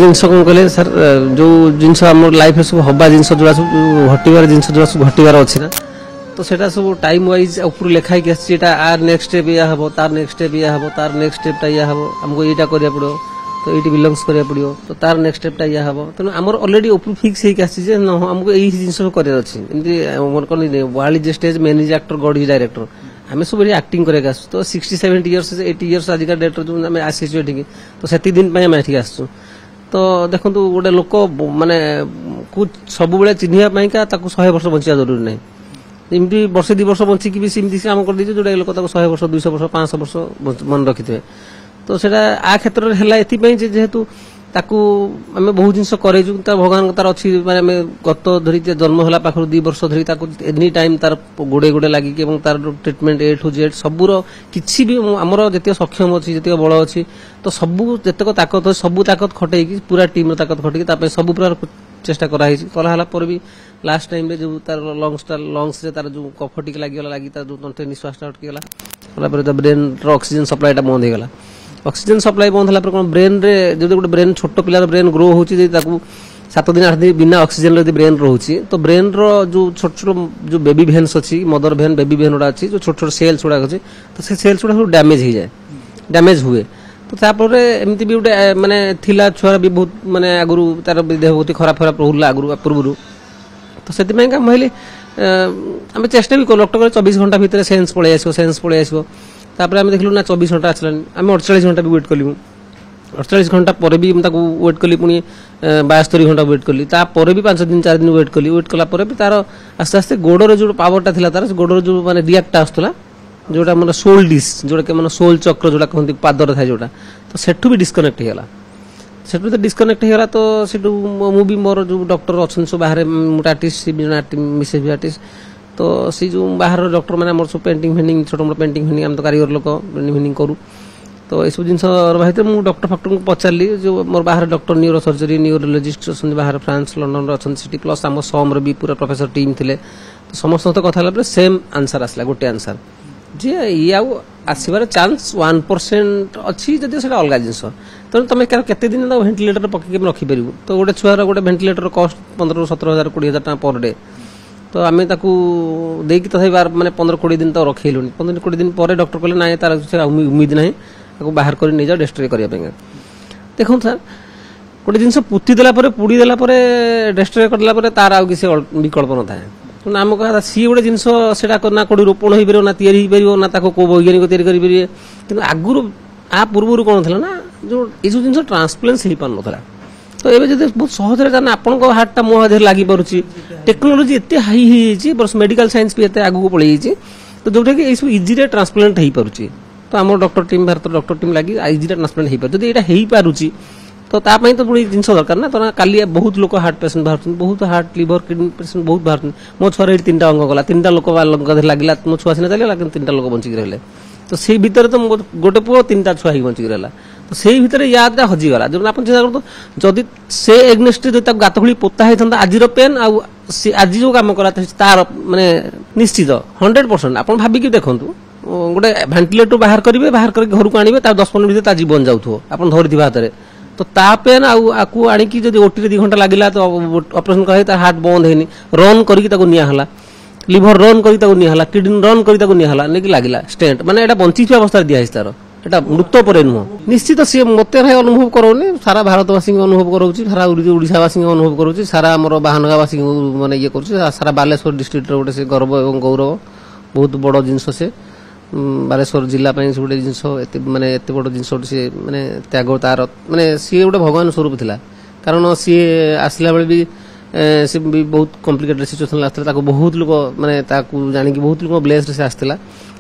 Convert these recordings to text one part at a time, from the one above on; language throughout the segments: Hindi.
जिनस कौन कहले सर जो जिनस आम लाइफ सब हवा जिनस जो सब घटवार जिनस जो सब घटवार अच्छी ना तो सेटा सब टाइम वाइज ऊपर लिखाई आर नेक्स्ट स्टेप या हम तार नेक्स्ट स्टेप या हम तार नेक्स्ट स्टेपटा या हम आमको यहाँ करा पड़ो तो ये बिलंगस करा पड़ो तो तार नेक्स्ट स्टेपटा या हम तेना आम अलरेडी ऊपर फिक्स होमको यही जिनस करार अच्छी एमती world is stage man is actor God is director आम सब एक्टिंग करके आसु तो 60-70 इयर्स 80 इयर्स आज डेट जो आम आसीचु ये तो से दिन आम ये आसु तो देखो गोटे लोक माने सब चिन्हवाई 100 वर्ष बचा जरूरी ना एमती वर्षे 2 वर्ष बचिकी भी सेमती काम कर दीजिए जोटा लोक 100 वर्ष 200 वर्ष 500 वर्ष मन रखी थे तो सेटा आ क्षेत्र में है ये जेहेतु ताकू आम बहुत जिन करेचु भगवान तार अच्छी माने गत धरी जन्म होला पाखर 2 वर्ष धरी एनी टाइम तार गोड़े गोड़े लगिक तार ट्रिटमेंट ए टू जेड सबूर किसी भी आमर जित सक्षम अच्छी जित बल अच्छी तो सबू जितक ताकत सबू ताकत खटेकी पूरा टीम ताकत खटेकी सब प्रकार चेष्टा कराला भी लास्ट टाइम रे जो तार लंग्स रे तार जो कफ टिक लगी तार जो तंत्र निश्वास अटकीगला ब्रेन ऑक्सीजन सप्लाईटा बंद हो गला ऑक्सीजन सप्लाई बंद होला कौन ब्रेन रे जो गोटे ब्रेन छोट पिलार ब्रेन ग्रो होची 7 दिन 8 दिन बिना ऑक्सीजन रे ब्रेन रोची तो ब्रेन रो जो छोट छोट जो बेबी भेन्स अच्छी मदर भेन बेबी भेन गुड़ा अच्छी जो छोट छोट सेल्स गुड़ा अच्छी तो से सेल्स गुड़ा सब डैमेज हो जाए डैमेज हुए तो तापर एमती भी गोटे माने थिला छुआ भी बहुत माने आगुरु तार देह बहुत खराब खराब रोला आगुरु पूर्व तो से कहले आम चेष्टा भी डॉक्टर 24 घंटा भितर सेन्स पलि आसो तापर आम देखलु ना 24 घंटा आसला आम 48 घंटा भी वेट कलु 48 घंटा पर भी वेट कली पुणी 72 घंटा वेट कली तापर भी 5 दिन 4 दिन वेट कला पर भी तार आस्ते आस्ते गोड़र जो पावरटा थिला तार गोड़र जो माने रिएक्ट आसला जोटा मतलब सोल डिश जोटा कि सोल चक्र जोटा कहते पादर था जोटा तो सेठू भी डिस्कनेक्ट होगा सेठू तो डिस्कनेक्ट होगा तो सेठू मुझे मोर जो डॉक्टर अच्छे सब बाहर मोटे आर्टिस्ट मिसेज भी आर्टिस्ट तो सी जो बाहर डॉक्टर मैंने मोर सब पेंटिंग फेंटिंग छोट मोट पेंटिंग फेंटिंग आम तो कारीगर लोक पेंटिंग फेंटिंग करूँ तो ये सब जिन रही मुझे डॉक्टर फक्टर को पचारि जो मोर बाहर डॉक्टर न्यूरो सर्जरी न्यूरोलॉजिस्ट अच्छा बाहर फ्रांस लंडन अच्छा सिटी प्लस आम समर भी पूरा प्रोफेसर टीम थे तो समस्त तो कथा सेम आंसर आसला गोटे आंसर जे ये आसबार चांस 1% अच्छी जदि से अलग जिन तेणु तुम केते दिन भेंटिलेटर पकड़ रखिपर तो गोटे छुआर गोटे भेंटिलेटर कस्ट 15,000-17,000 20,000 टका पर डे तो आम देकी तथा माने 15-20 दिन तो रखिलुनि 15-20 दिन पर डॉक्टर कहले ना तार उम्मीद ना बाहर कर नहीं जाओ डेस्ट्रॉय करने देखो सर गोटे जिन पुती देला पुड़ी देला डेस्ट्रॉय करला तार आउ किसी विकल्प न था आम कहा सी गोटे जिन ना कौटी रोपण हो पार ना या ना कौ वैज्ञानिक या कि आगुरी आ पूर्व कौन थी ना जो ये सब जिन ट्रांसप्लांट हो पार ना तो ये जब बहुत सहज आपण हार्टा मो हाथ लगी पार्टी टेक्नोलोजी एत हाई मेडिकल साइंस भी एत आगू पलि तो जोटा कि ये सब इजी ट्रांसप्लांट हो पार्टी तो आम doctor team Bharat doctor team लगी इजी ट्रांसप्लांट हो पारे जब यहाँ हो पारुची तो तापाई तो पुणी जिन दरकार ना तो काली बहुत लोग हार्ट पेसेंट बाहर बहुत हार्ट लिवर किडनी पेसेंट बहुत बाहर मो छुआ 3टा अंग गला 3टा लोक लगे मो छुआ सीना चलिए लेकिन 3टा लोक बचिक रहे तो से भितर तो गोटे पुओ 3टा छुआ ही बचिक रहा तो से भितर यादा हजिगला जो आप चिंता करते जदि से एग्नेस्ट जो गात खोली पोता होता आज पेन आज जो कम करा तार माने निश्चित 100% आप भाविकी देखूँ गोटे भेंटिलेटर बाहर करेंगे बाहर करके घर को आने 10 मिनट भर जीवन जाऊँ आप धरी हाथ में तो तापेन आपको आणिकी जब ओटी 2 घंटा लगे तो ऑपरेशन कर हार्ट बंद है रन करके निहला लिवर रन करके किडनी रन करके निहला नहीं लगे स्टेंट माने एटा बंची अवस्था दिखाई तार एटा मृत पर नुह निश्चित सी मत भाई अनुभव करोनी सारा भारतवासी अनुभव कराऊँ सारा ओडावासी अनुभव करुँच सारा आम बाहानगावासी मैंने ये कर सारा बालेश्वर डिस्ट्रिक्ट गोटे से गर्व और गौरव बहुत बड़ जिनस से बालेश्वर जिला गोटे जिन माने एत बड़ जिन सी माने त्याग तार माने सी गोटे भगवान स्वरूप थिला कारण सी आसला बेले भी सी भी बहुत कॉम्प्लिकेटेड सिचुएशन आसला बहुत लोग माने जानिक बहुत लोग ब्लेस्ड से आसला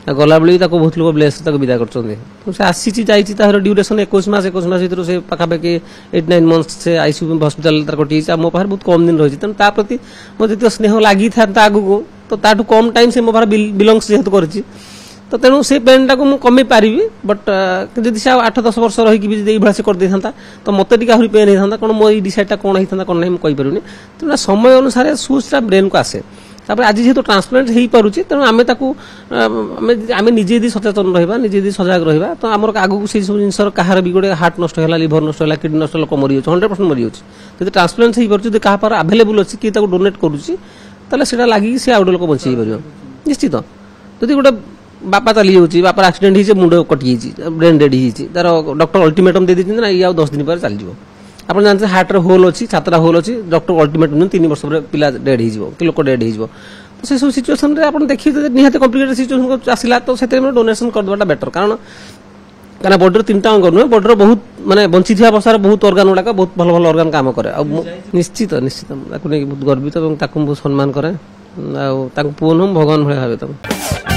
गला बेले भी बहुत लोग ब्लेस्ड विदा कर आसी ड्यूरेशन 21 मास भर से पाखापाखि 8-9 मंथ्स से आईसीयू हस्पिटाल कटी मो पाखे बहुत कम दिन रही तेनाली प्रति मो जो स्नेह लगी था आगू तो ताठू कम टाइम से मो पाखे बिलंग्स जेहेतु कर तो तेणु से पेन टाक मुझे कमे पारि बट जब से 8-10 वर्ष रही से करदे था तो मत आहरी पेन होता कौन मो डिसाइडटा कौन होता कौन नहीं कहीपर तेना समय अनुसार सुचटा ब्रेन को आसे तापर आज जेहेतु ट्रांसप्लांट हो पारुछि तेणु आमे ताकू आमे निजे दी सचेतन रहिबा निजे दी सजग रहिबा तो हमर आगु को से सब जिंसर कहार भी गोटे हार्ट नष्ट होला लिवर नष्ट होला किडनी नष्ट होला मरि जाउछ 100% मरि जाउछ जदि ट्रांसप्लांट हो पारुछि कहा पर अवेलेबल अछि कि ताकू डोनेट करूछि ताले सेटा लागि से आउट लोक बंचि परियो निश्चित जदि गोटे बापा चली जाऊँगी बापार एक्सीडेंट हो मुंड कटि ब्रेन डेड हो तार डॉक्टर अल्टीमेटम दे ना ये 10 दिन पर चल जाओ आप जानते हार्ट होल अच्छी छातरा होल अच्छी डॉक्टर अल्टीमेटम 3 वर्ष पर पिला डेड हो कि लोक डेड हो तो से सब सिचुएसन आप देखिए निहाती कम्प्लिकेटेड सिचुएसन आसला तो से डोनेसन करदेटा बेटर कारण बॉडी 3टा अंग नुहे बॉडी बहुत माने बंची थी अवस्था बहुत ऑर्गन गुड़ाक बहुत भल भल ऑर्गन काम करे निश्चित निश्चित बहुत गर्वित और बहुत सम्मान करे पुओ नु भगवान भाई भावे